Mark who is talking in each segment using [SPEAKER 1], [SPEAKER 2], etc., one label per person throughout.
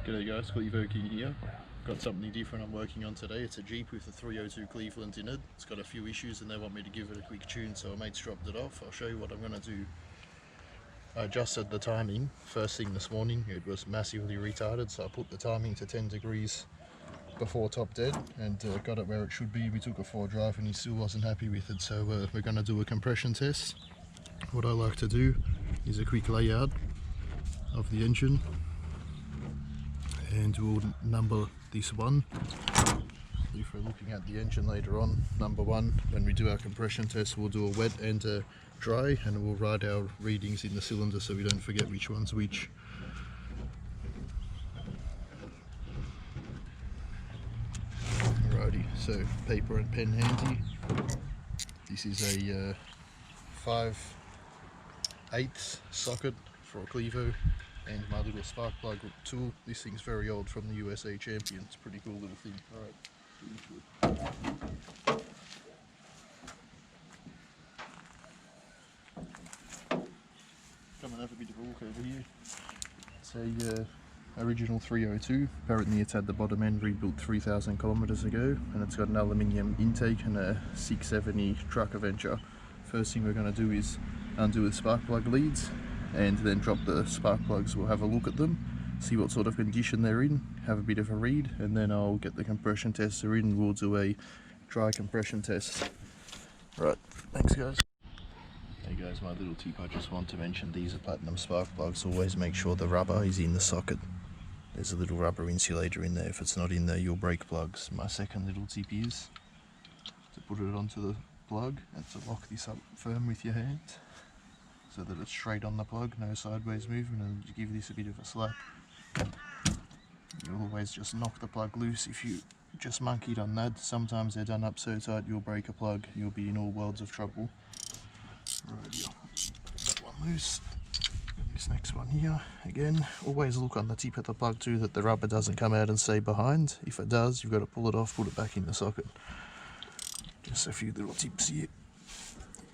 [SPEAKER 1] G'day guys, Clevo King here. Got something different I'm working on today. It's a Jeep with a 302 Cleveland in it. It's got a few issues and they want me to give it a quick tune, so my mates dropped it off. I'll show you what I'm going to do. I adjusted the timing first thing this morning. It was massively retarded, so I put the timing to 10 degrees before top dead and got it where it should be. We took it for a drive and he still wasn't happy with it, so we're going to do a compression test. What I like to do is a quick layout of the engine, and we'll number this one. If we're looking at the engine later on, number one. When we do our compression test, we'll do a wet and a dry, and we'll write our readings in the cylinder so we don't forget which one's which. Alrighty, so paper and pen handy. This is a 5/8 socket for a Clevo, and my little spark plug tool. This thing's very old, from the USA Champion. It's a pretty cool little thing. Alright. Come and have a bit of a look over here. It's a original 302. Apparently it's had the bottom end rebuilt 3,000 kilometers ago, and it's got an aluminium intake and a 670 truck Avenger. First thing we're going to do is undo the spark plug leads and then drop the spark plugs. We'll have a look at them, see what sort of condition they're in, have a bit of a read, and then I'll get the compression tester in. We'll do a dry compression test. Right, thanks guys. Hey guys, my little tip, I just want to mention these are platinum spark plugs. Always make sure the rubber is in the socket. There's a little rubber insulator in there. If it's not in there, you'll break plugs. My second little tip is to put it onto the plug and to lock this up firm with your hand, so that it's straight on the plug, no sideways movement, and you give this a bit of a slap. You'll always just knock the plug loose if you just monkeyed on that. Sometimes they're done up so tight you'll break a plug, you'll be in all worlds of trouble. Right, that one loose. This next one here, again, always look on the tip of the plug too that the rubber doesn't come out and stay behind. If it does, you've got to pull it off, put it back in the socket. Just a few little tips here.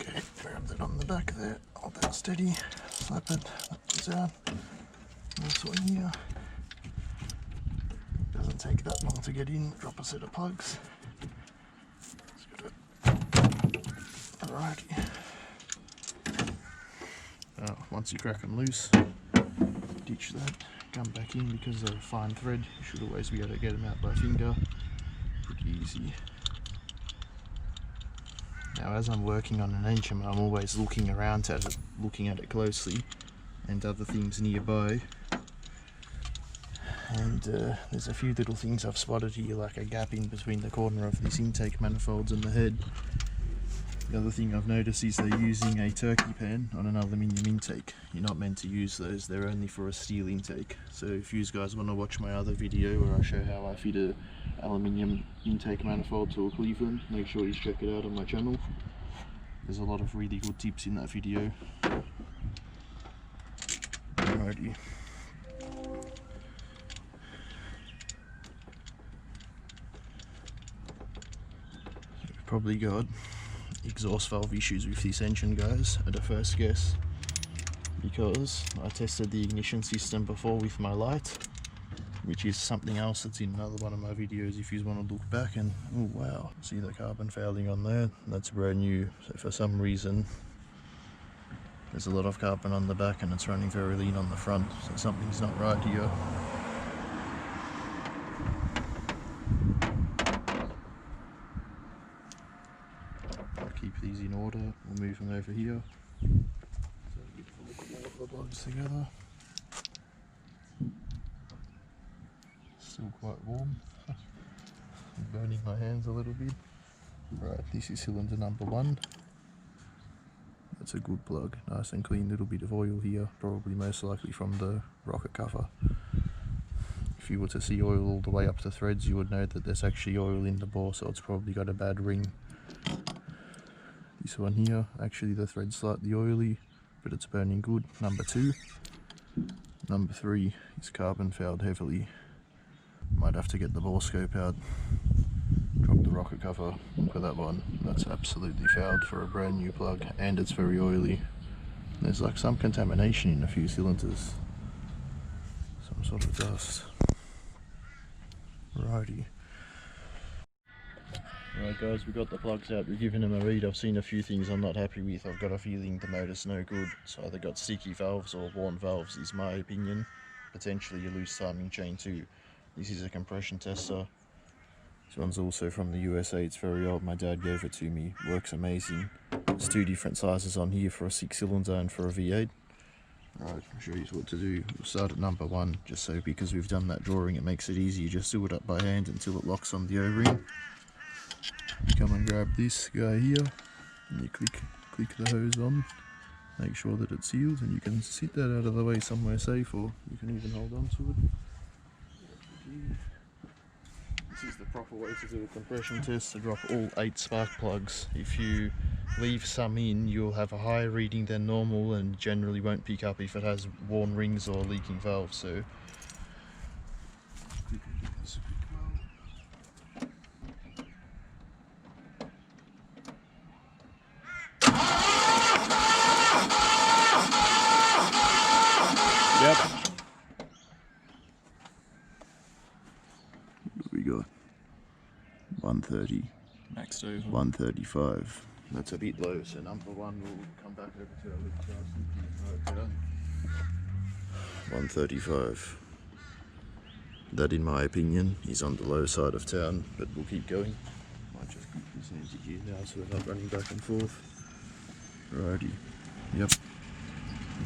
[SPEAKER 1] Okay, grab that on the back there, hold that steady, slap it, that goes out. This one here, doesn't take that long to get in, drop a set of plugs. Alrighty. Once you crack them loose, ditch that, come back in. Because they're a fine thread, you should always be able to get them out by finger, pretty easy. Now as I'm working on an engine, I'm always looking around at it, looking at it closely, and other things nearby. And there's a few little things I've spotted here, like a gap in between the corner of this intake manifolds and the head. The other thing I've noticed is they're using a turkey pan on an aluminium intake. You're not meant to use those, they're only for a steel intake. So if you guys want to watch my other video where I show how I fit a aluminium intake manifold to a Cleveland, make sure you check it out on my channel. There's a lot of really good tips in that video. Alrighty. We've probably got exhaust valve issues with this engine, guys, at a first guess, because I tested the ignition system before with my light, which is something else that's in another one of my videos if you want to look back. And oh wow, see the carbon fouling on there? That's brand new. So for some reason there's a lot of carbon on the back and it's running very lean on the front, so something's not right here. Keep these in order, we'll move them over here. So look at all the plugs together. Still quite warm. I'm burning my hands a little bit. Right, this is cylinder number one. That's a good plug, nice and clean. Little bit of oil here, probably most likely from the rocket cover. If you were to see oil all the way up to threads, you would know that there's actually oil in the bore, so it's probably got a bad ring. This one here, actually the thread's slightly oily, but it's burning good. Number two. Number three is carbon fouled heavily. Might have to get the bore scope out, drop the rocket cover, look at that one. That's absolutely fouled for a brand new plug, and it's very oily. There's like some contamination in a few cylinders, some sort of dust. Righty. Right guys, we got the plugs out, we're giving them a read. I've seen a few things I'm not happy with. I've got a feeling the motor's no good. It's either got sticky valves or worn valves is my opinion. Potentially a loose timing chain too. This is a compression tester. This one's also from the USA, it's very old, my dad gave it to me. Works amazing. There's two different sizes on here for a 6-cylinder and for a V8. Right, I'll show you what to do. We'll start at number 1, just so because we've done that drawing it makes it easy. You just do it up by hand until it locks on the O-ring. Come and grab this guy here, and you click the hose on, make sure that it's sealed, and you can sit that out of the way somewhere safe, or you can even hold on to it. This is the proper way to do a compression test, to drop all 8 spark plugs. If you leave some in, you'll have a higher reading than normal and generally won't pick up if it has worn rings or leaking valves. So
[SPEAKER 2] Yep.
[SPEAKER 1] what we got? 130.
[SPEAKER 2] Maxed over.
[SPEAKER 1] 135. That's a bit low, so number 1 will come back over to our lift class. 135. That, in my opinion, is on the low side of town, but we'll keep going. Might just keep this easy here now so we're not running back and forth. Righty. Yep.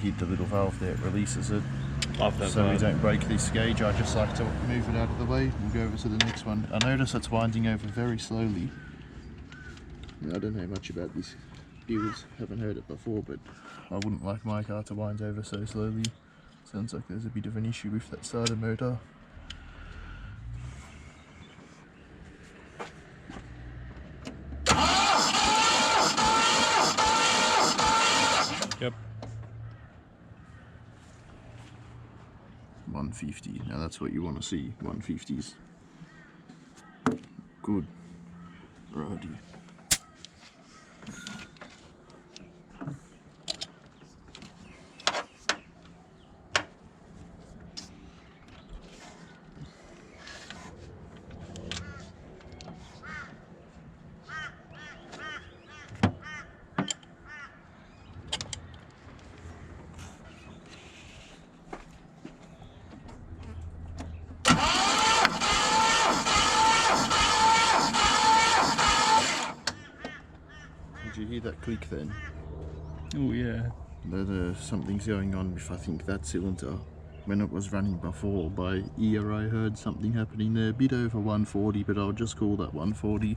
[SPEAKER 1] Hit the little valve there, it releases it.
[SPEAKER 2] Love that
[SPEAKER 1] so
[SPEAKER 2] valve.
[SPEAKER 1] We don't break this gauge. I just like to move it out of the way. We'll go over to the next one. I notice it's winding over very slowly. I don't know much about this build, haven't heard it before, but I wouldn't like my car to wind over so slowly. Sounds like there's a bit of an issue with that starter motor.
[SPEAKER 2] Yep.
[SPEAKER 1] 150. Now that's what you want to see, 150s. Good. Righty. Did you hear that click then?
[SPEAKER 2] Oh yeah.
[SPEAKER 1] That something's going on with, I think, that cylinder. When it was running before, by ear I heard something happening there, a bit over 140, but I'll just call that 140.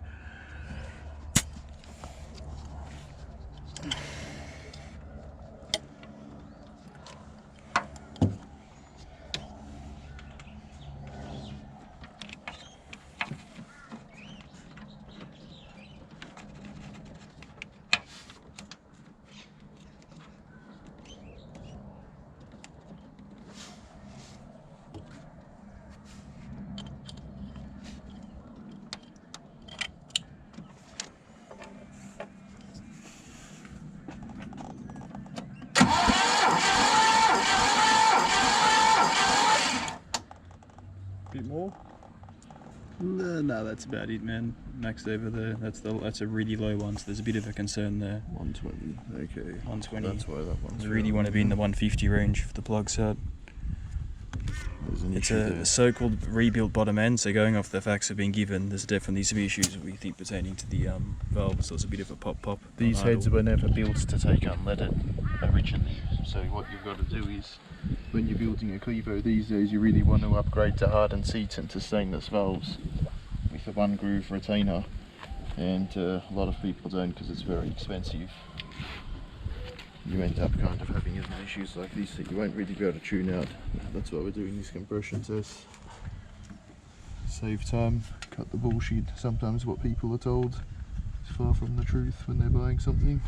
[SPEAKER 2] Bit more? No, that's about it, man. Maxed over there. That's a really low one, so there's a bit of a concern there.
[SPEAKER 1] 120, okay.
[SPEAKER 2] 120.
[SPEAKER 1] That's why that one's
[SPEAKER 2] You really want to be in the 150 range for the plug set. It's a so-called rebuilt bottom end, so going off the facts have been given, there's definitely some issues we think pertaining to the valve, so it's a bit of a pop.
[SPEAKER 1] These heads were never built to take unleaded originally, so what you've got to do is, when you're building a Clevo these days, you really want to upgrade to hardened seats and to stainless valves with a 1-groove retainer, and a lot of people don't because it's very expensive. You end up kind of having issues like this that you won't really be able to tune out. That's why we're doing this compression test. Save time, cut the bullshit. Sometimes what people are told is far from the truth when they're buying something.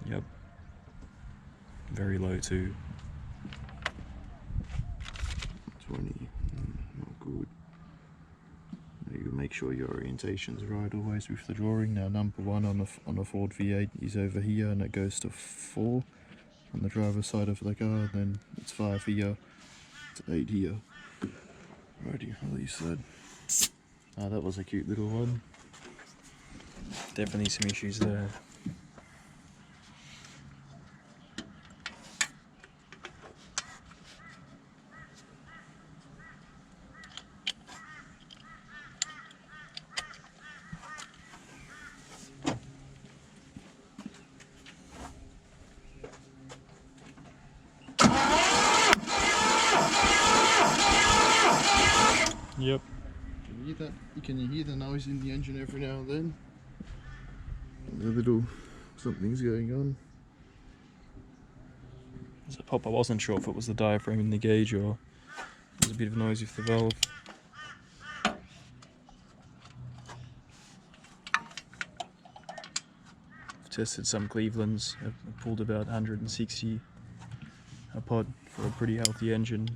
[SPEAKER 2] Yep. Very low too.
[SPEAKER 1] 20, not good. You make make sure your orientation's right always with the drawing. Now number 1 on a Ford V8 is over here, and it goes to 4 on the driver's side of the car, and then it's 5 here, it's 8 here. Righty, release that. Ah, that was a cute little one.
[SPEAKER 2] Definitely some issues there. Yep.
[SPEAKER 1] Can you hear that? Can you hear the noise in the engine every now and then? A little something's going on.
[SPEAKER 2] There's a pop. I wasn't sure if it was the diaphragm in the gauge or there's a bit of noise with the valve. I've tested some Clevelands. I've pulled about 160 a pod for a pretty healthy engine.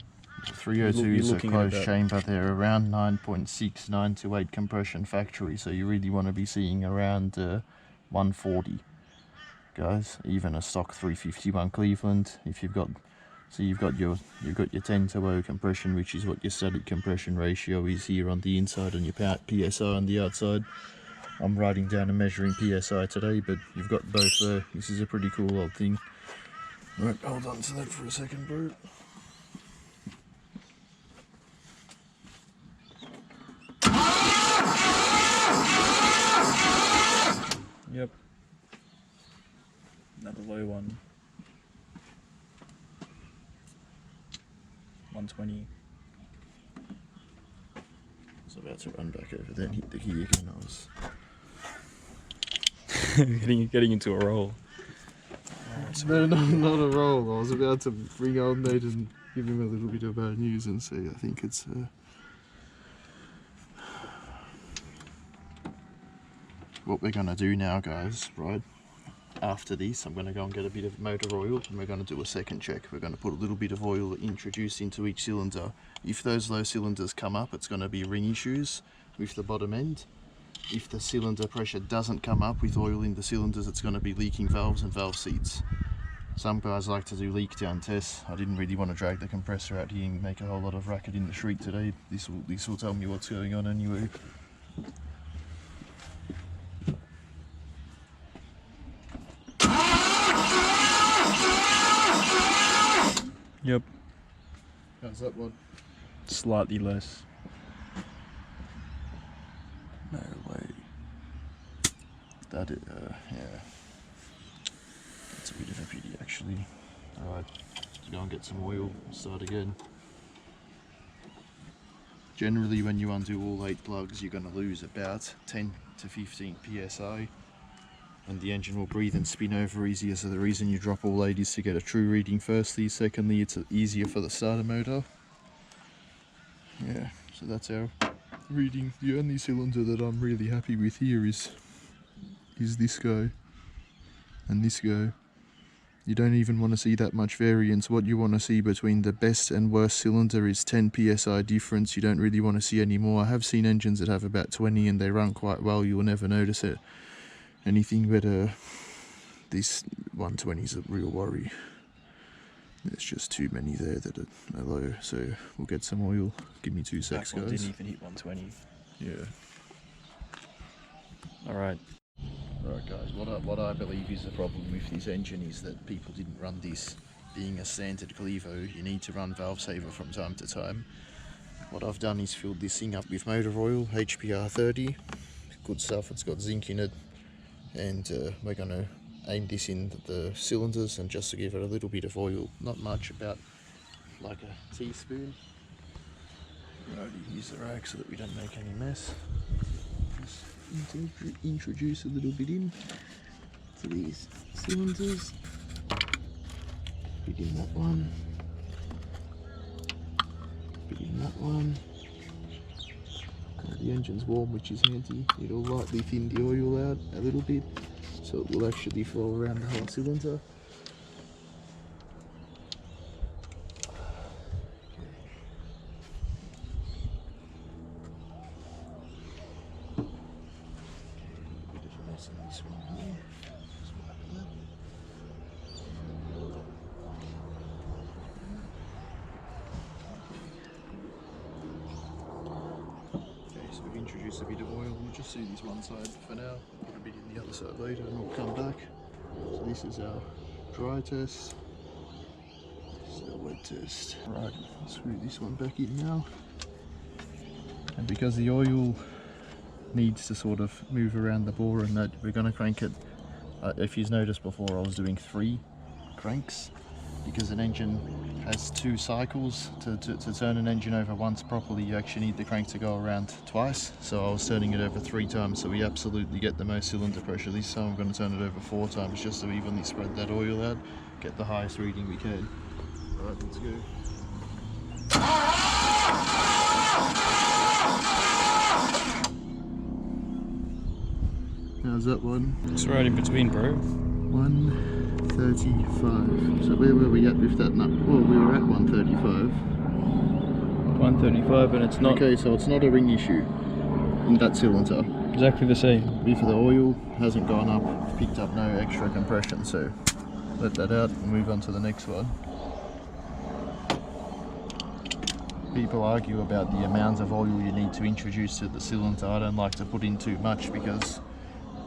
[SPEAKER 1] 302 is a closed chamber. They're around 9.6, 9 to 8 compression factory, so you really want to be seeing around 140, guys. Even a stock 351 Cleveland, if you've got, so you've got your 10 to 0 compression, which is what your static compression ratio is here on the inside, and your PSI on the outside. I'm writing down and measuring PSI today, but you've got both there. This is a pretty cool old thing. Right, hold on to that for a second, bro.
[SPEAKER 2] Yep. Another low one. 120.
[SPEAKER 1] I was about to run back over there and hit the key again. I was
[SPEAKER 2] getting into a roll.
[SPEAKER 1] No, not a roll. I was about to bring old mate and give him a little bit of bad news and say I think it's what we're gonna do now, guys, right? After this, I'm gonna go and get a bit of motor oil, and we're gonna do a second check. We're gonna put a little bit of oil introduced into each cylinder. If those low cylinders come up, it's gonna be ring issues with the bottom end. If the cylinder pressure doesn't come up with oil in the cylinders, it's gonna be leaking valves and valve seats. Some guys like to do leak down tests. I didn't really want to drag the compressor out here and make a whole lot of racket in the street today. This will tell me what's going on anyway.
[SPEAKER 2] Yep.
[SPEAKER 1] How's that one?
[SPEAKER 2] Slightly less.
[SPEAKER 1] No way. That yeah. That's a bit of a pity actually. Alright, let's go and get some oil, start again. Generally when you undo all 8 plugs you're going to lose about 10 to 15 psi. And the engine will breathe and spin over easier, so the reason you drop all 8 is to get a true reading firstly, secondly it's easier for the starter motor. Yeah, so that's our reading. The only cylinder that I'm really happy with here is this guy and this guy. You don't even want to see that much variance. What you want to see between the best and worst cylinder is 10 psi difference. You don't really want to see any more. I have seen engines that have about 20 and they run quite well. You'll never notice it. Anything but this 120 is a real worry. There's just too many there that are low, so we'll get some oil. Give me 2 secs, guys.
[SPEAKER 2] Didn't even hit 120.
[SPEAKER 1] Yeah.
[SPEAKER 2] Alright.
[SPEAKER 1] Right, guys, what I believe is the problem with this engine is that people didn't run this. Being a standard Clevo, you need to run valve saver from time to time. What I've done is filled this thing up with motor oil, HPR 30. Good stuff, it's got zinc in it. And we're going to aim this in the cylinders and just to give it a little bit of oil, not much, about like a teaspoon. Righty, use the rag so that we don't make any mess. Just introduce a little bit in to these cylinders. Bit in that one. Bit in that one. The engine's warm, which is handy. It'll lightly thin the oil out a little bit, so it will actually flow around the whole cylinder. introduce a bit of oil. We'll just do this one side for now, put a bit in the other side later and we'll come back. So this is our dry test. This is our wet test. Right, screw this one back in now. And because the oil needs to sort of move around the bore and that, we're going to crank it. If you've noticed before, I was doing 3 cranks because an engine has 2 cycles. To turn an engine over once properly, you actually need the crank to go around twice. So I was turning it over 3 times, so we absolutely get the most cylinder pressure. This time I'm going to turn it over 4 times just to evenly spread that oil out, get the highest reading we can. Alright, let's go. How's that one?
[SPEAKER 2] It's right in between, bro.
[SPEAKER 1] 135. So where were we at with that nut? Well, we were at 135.
[SPEAKER 2] 135, and it's not.
[SPEAKER 1] Okay, so it's not a ring issue in that cylinder.
[SPEAKER 2] Exactly the same.
[SPEAKER 1] If the oil hasn't gone up, picked up no extra compression, so let that out and move on to the next one. People argue about the amount of oil you need to introduce to the cylinder. I don't like to put in too much because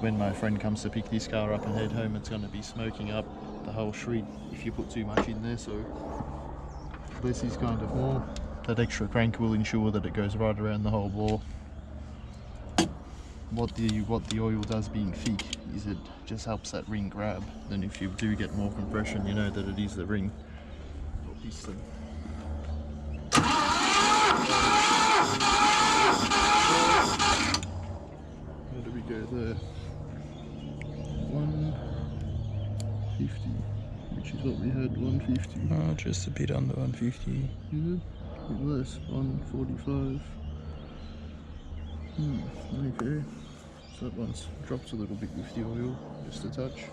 [SPEAKER 1] when my friend comes to pick this car up and head home, it's going to be smoking up the whole shred if you put too much in there. So this is kind of more. That extra crank will ensure that it goes right around the whole bore. What the oil does being thick is it just helps that ring grab. Then if you do get more compression, you know that it is the ring or piston. Where do we go there? 150, which is what we had, 150.
[SPEAKER 2] Oh, just a bit under 150.
[SPEAKER 1] Is it? A bit less, 145. Okay. So that one's dropped a little bit with the oil, just a touch.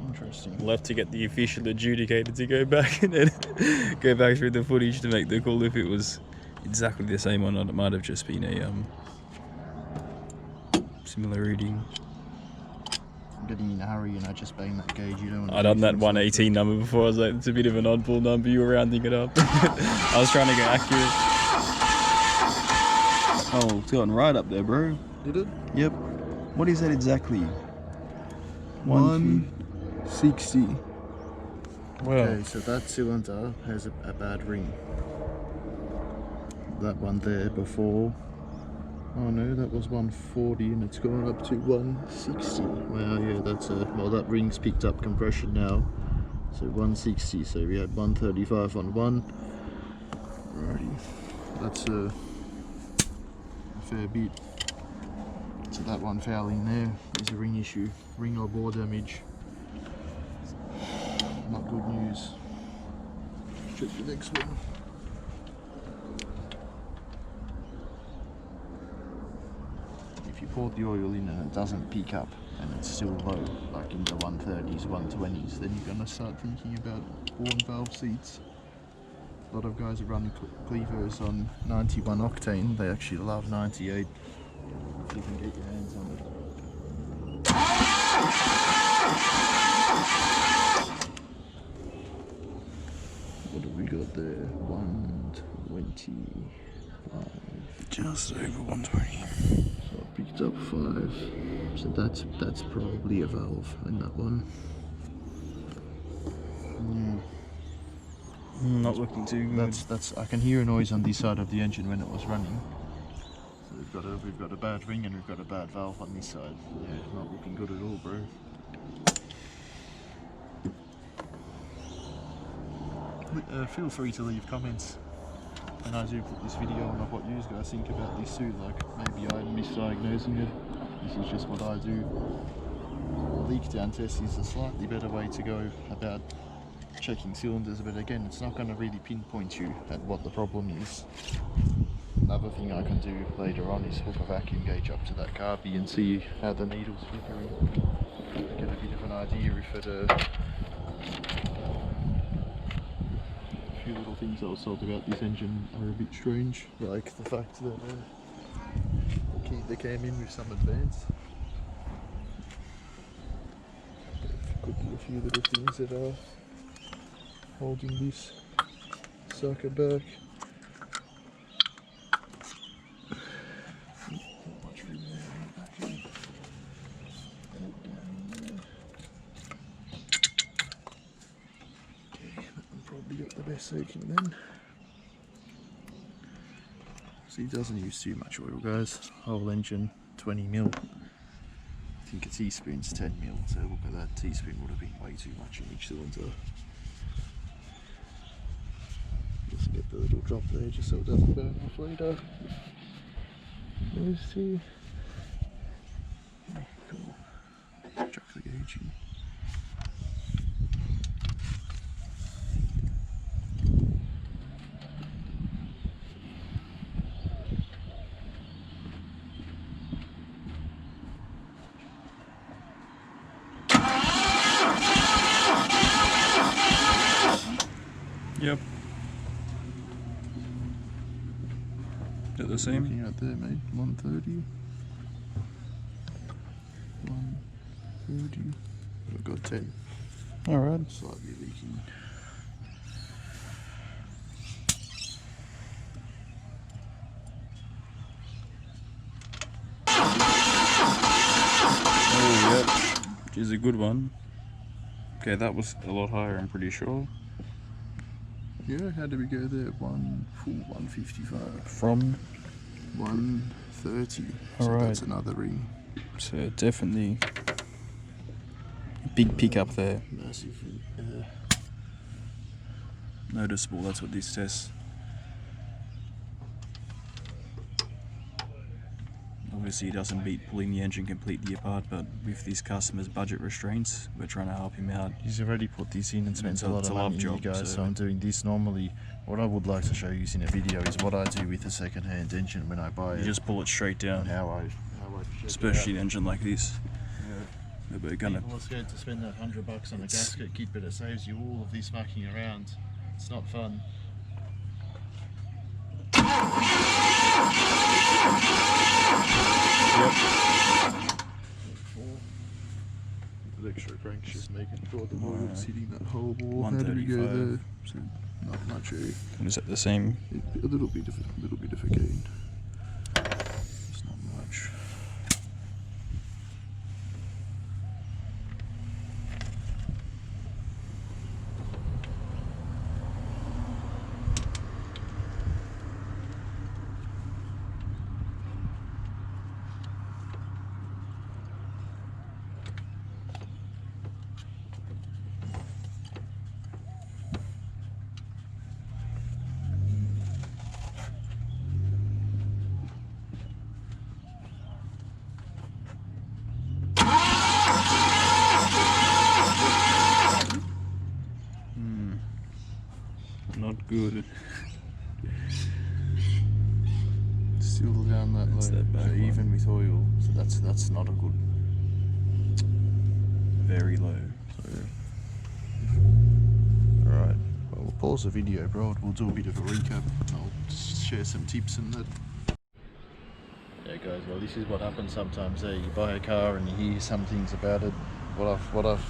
[SPEAKER 1] Interesting.
[SPEAKER 2] We'll have to get the official adjudicator to go back and then go back through the footage to make the call if it was exactly the same or not. It might have just been a similar reading.
[SPEAKER 1] I'm getting in a hurry and I just banged that gauge. You don't want to.
[SPEAKER 2] I done that 118 number before. I was like, it's a bit of an oddball number. You were rounding it up. I was trying to get accurate. Oh, it's gotten right up there, bro.
[SPEAKER 1] Did it?
[SPEAKER 2] Yep. What is that exactly?
[SPEAKER 1] 160.
[SPEAKER 2] Well,
[SPEAKER 1] Okay, so that cylinder has a bad ring. That one there before. Oh no, that was 140 and it's gone up to 160. Wow, yeah, that's well, that ring's picked up compression now. So 160, so we had 135 on one. Alrighty, that's a fair bit. So that one fouling there is a ring issue, ring or bore damage. Not good news. Check the next one. If you pour the oil in and it doesn't peak up and it's still low, like in the 130s, 120s, then you're going to start thinking about bore and valve seats. A lot of guys are running Clevos on 91 octane. They actually love 98 if you can get your hands on it. What have we got there? 125.
[SPEAKER 2] just over 120.
[SPEAKER 1] So I picked up 5. So that's probably a valve in that one. Yeah.
[SPEAKER 2] Not looking too good.
[SPEAKER 1] That's I can hear a noise on this side of the engine when it was running. So we've got a bad ring and we've got a bad valve on this side. Yeah, not looking good at all, bro. Feel free to leave comments when I do put this video on of what you guys think about this too. Like maybe I'm misdiagnosing it. This is just what I do. A leak down test is a slightly better way to go about checking cylinders, but again, it's not going to really pinpoint you at what the problem is. Another thing I can do later on is hook a vacuum gauge up to that carby and see how the needle's flickering. Get a bit of an idea if it a few little things I was told about this engine are a bit strange, like the fact that they came in with some advance. Could be a few little things that are holding this sucker back. soaking then. So he doesn't use too much oil, guys. Whole engine 20 mil. I think a teaspoon's 10 mil, so look at that, teaspoon would have been way too much in each cylinder. Just get the little drop there just so it doesn't burn off later. Those two. Okay, cool. Chuck the gauge in.
[SPEAKER 2] Yep. Is it the same?
[SPEAKER 1] Looking out there, mate. 130. 130. I've got 10.
[SPEAKER 2] Alright.
[SPEAKER 1] Slightly leaking.
[SPEAKER 2] Oh, yep. Which is a good one. Okay, that was a lot higher, I'm pretty sure.
[SPEAKER 1] Yeah, how did we go there? 155.
[SPEAKER 2] From?
[SPEAKER 1] 130. So
[SPEAKER 2] Alright.
[SPEAKER 1] that's another ring.
[SPEAKER 2] So definitely big pickup there.
[SPEAKER 1] Massive.
[SPEAKER 2] Noticeable, that's what this tests. Obviously he doesn't beat pulling the engine completely apart, but with this customer's budget restraints, we're trying to help him out.
[SPEAKER 1] He's already put this in and spent a lot
[SPEAKER 2] It's
[SPEAKER 1] of
[SPEAKER 2] a love
[SPEAKER 1] money, you
[SPEAKER 2] job,
[SPEAKER 1] guys, so I'm doing this. Normally, what I would like to show you in a video is what I do with a second-hand engine when I buy
[SPEAKER 2] You
[SPEAKER 1] it.
[SPEAKER 2] just pull it straight down,
[SPEAKER 1] And how I check
[SPEAKER 2] especially
[SPEAKER 1] it
[SPEAKER 2] an
[SPEAKER 1] out.
[SPEAKER 2] engine like this.
[SPEAKER 1] Yeah.
[SPEAKER 2] But we're gonna.
[SPEAKER 1] People are scared to spend that $100 on a gasket kit, but it saves you all of this mucking around. It's not fun.
[SPEAKER 2] Yep.
[SPEAKER 1] The extra cranks just making sure the oil's hitting that whole wall. How did we go
[SPEAKER 2] 135.
[SPEAKER 1] there? So not much.
[SPEAKER 2] Is it the same?
[SPEAKER 1] A little bit of a gain. It's not much.
[SPEAKER 2] Not good.
[SPEAKER 1] Still down that
[SPEAKER 2] That's
[SPEAKER 1] low.
[SPEAKER 2] that back
[SPEAKER 1] So
[SPEAKER 2] one.
[SPEAKER 1] even with oil, so that's not a good.
[SPEAKER 2] Very low.
[SPEAKER 1] So, alright, well, we'll pause the video, bro. We'll do a bit of a recap. I'll share some tips and that. Yeah, guys. Well, this is what happens sometimes. You buy a car and you hear some things about it. What I've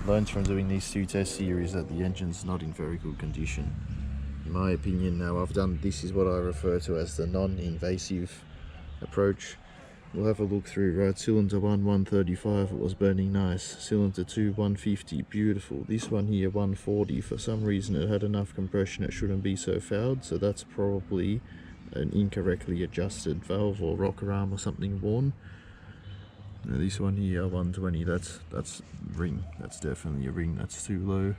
[SPEAKER 1] learned from doing these two tests here is that the engine's not in very good condition. In my opinion, now this is what I refer to as the non-invasive approach. We'll have a look through, right? Cylinder 1, 135, it was burning nice. Cylinder 2, 150, beautiful. This one here, 140, for some reason it had enough compression, it shouldn't be so fouled, so that's probably an incorrectly adjusted valve or rocker arm or something worn. Now this one here, 120, that's ring. That's definitely a ring, that's too low.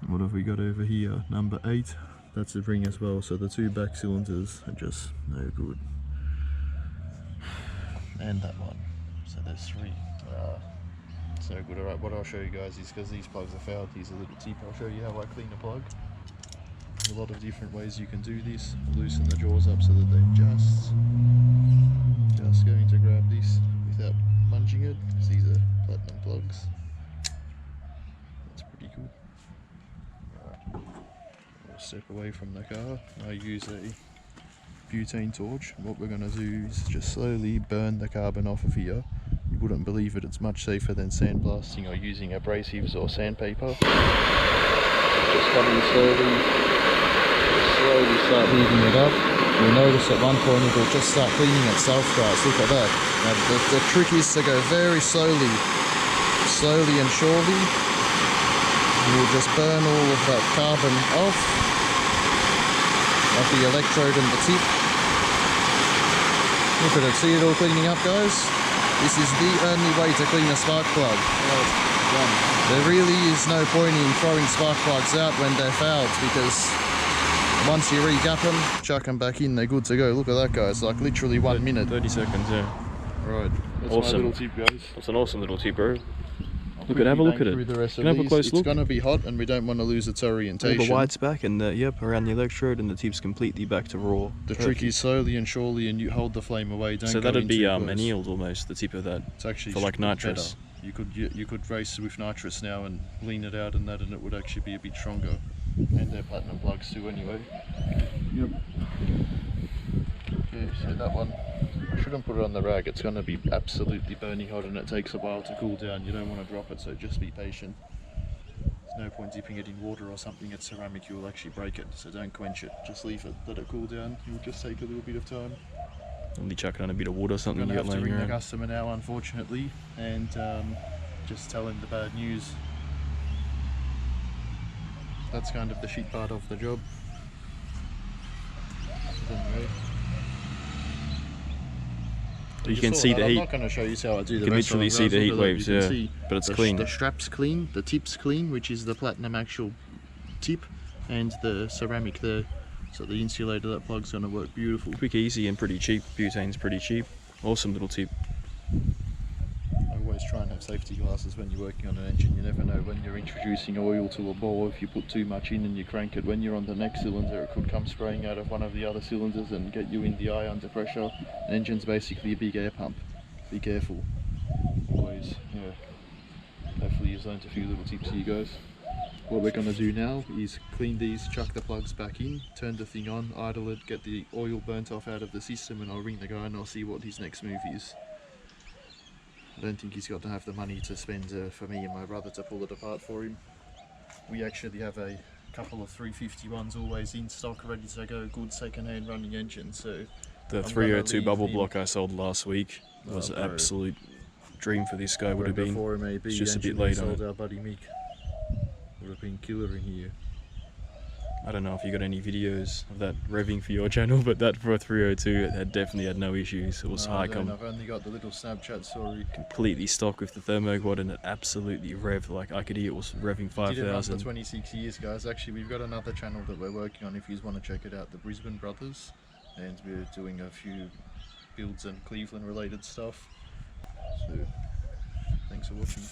[SPEAKER 1] And what have we got over here? Number 8, that's a ring as well, so the two back cylinders are just no good. And that one, so there's 3. So good. Alright, what I'll show you guys is, because these plugs are fouled, here's a little tip. I'll show you how I clean a plug. There's a lot of different ways you can do this. Loosen the jaws up so that they just going to grab this without munging it, because these are platinum plugs. That's pretty good. Alright, I'll step away from the car. I use a butane torch. What we're going to do is just slowly burn the carbon off of here. You wouldn't believe it, it's much safer than sandblasting or using abrasives or sandpaper. Just coming slowly start heating it up. You'll notice at one point it'll just start cleaning itself, guys. Look at that. Now the trick is to go very slowly and surely. we'll just burn all of that carbon off the electrode and the tip. Look at it, see it all cleaning up, guys? This is the only way to clean a spark plug. There really is no point in throwing spark plugs out when they're fouled, because once you re-gap them, chuck them back in, they're good to go. Look at that, guys, like literally 1 minute.
[SPEAKER 2] 30 seconds, yeah.
[SPEAKER 1] Right, that's
[SPEAKER 2] Awesome.
[SPEAKER 1] my little tip, guys.
[SPEAKER 2] That's an awesome little tip, bro. Look at, have a look at it. Can I have a close look?
[SPEAKER 1] It's going to be hot and we don't want to lose its orientation.
[SPEAKER 2] All the white's back and yep, around the electrode, and the tip's completely back to raw.
[SPEAKER 1] The trick is slowly and surely, and you hold the flame away. Don't
[SPEAKER 2] so
[SPEAKER 1] go
[SPEAKER 2] that'd be
[SPEAKER 1] in too close.
[SPEAKER 2] annealed almost, the tip of that.
[SPEAKER 1] It's actually
[SPEAKER 2] for like nitrous.
[SPEAKER 1] Better. You could race with nitrous now and lean it out and that, and it would actually be a bit stronger. And they're platinum plugs too, anyway. Yep. Okay, so that one, I shouldn't put it on the rag. It's going to be absolutely burning hot, and it takes a while to cool down. You don't want to drop it, so just be patient. There's no point dipping it in water or something. It's ceramic, you'll actually break it, so don't quench it. Just leave it, let it cool down. It'll just take a little bit of time.
[SPEAKER 2] Only chuck on a bit of water or something.
[SPEAKER 1] I'm going to have to ring the customer now, unfortunately, and just tell him the bad news. That's kind of the shit part of the job. Anyway.
[SPEAKER 2] You can see the heat.
[SPEAKER 1] I'm not going to show you how I do the rest.
[SPEAKER 2] You can literally see the heat waves, yeah. But it's clean.
[SPEAKER 1] The strap's clean, the tip's clean, which is the platinum actual tip, and the ceramic there. So the insulator, that plug's going to work beautiful.
[SPEAKER 2] Quick, easy, and pretty cheap. Butane's pretty cheap. Awesome little tip.
[SPEAKER 1] I always try and have safety glasses when you're working on an engine. You never know when you're introducing oil to a bore. If you put too much in and you crank it, when you're on the next cylinder, it could come spraying out of one of the other cylinders and get you in the eye under pressure. An engine's basically a big air pump. Be careful. Always, yeah. Hopefully you've learned a few little tips here, guys. What we're going to do now is clean these, chuck the plugs back in, turn the thing on, idle it, get the oil burnt off out of the system, and I'll ring the guy and I'll see what his next move is. I don't think he's got to have the money to spend for me and my brother to pull it apart for him. We actually have a couple of 351s always in stock, ready to go, good second-hand running engine. So
[SPEAKER 2] the 302 bubble block I sold last week was an absolute dream for this guy. Would have been. It's just a bit late on it.
[SPEAKER 1] Our buddy Mick would have been killer in here.
[SPEAKER 2] I don't know if you got any videos of that revving for your channel, but that for a 302, it had definitely had no issues. It was high com.
[SPEAKER 1] I've only got the little Snapchat story.
[SPEAKER 2] Completely stock with the thermoquad, and it absolutely revved. Like I could hear it was revving 5,000.
[SPEAKER 1] Did it run for 26 years, guys. Actually, we've got another channel that we're working on if you want to check it out, the Brisbane Brothers, and we're doing a few builds and Cleveland related stuff. So, thanks for watching.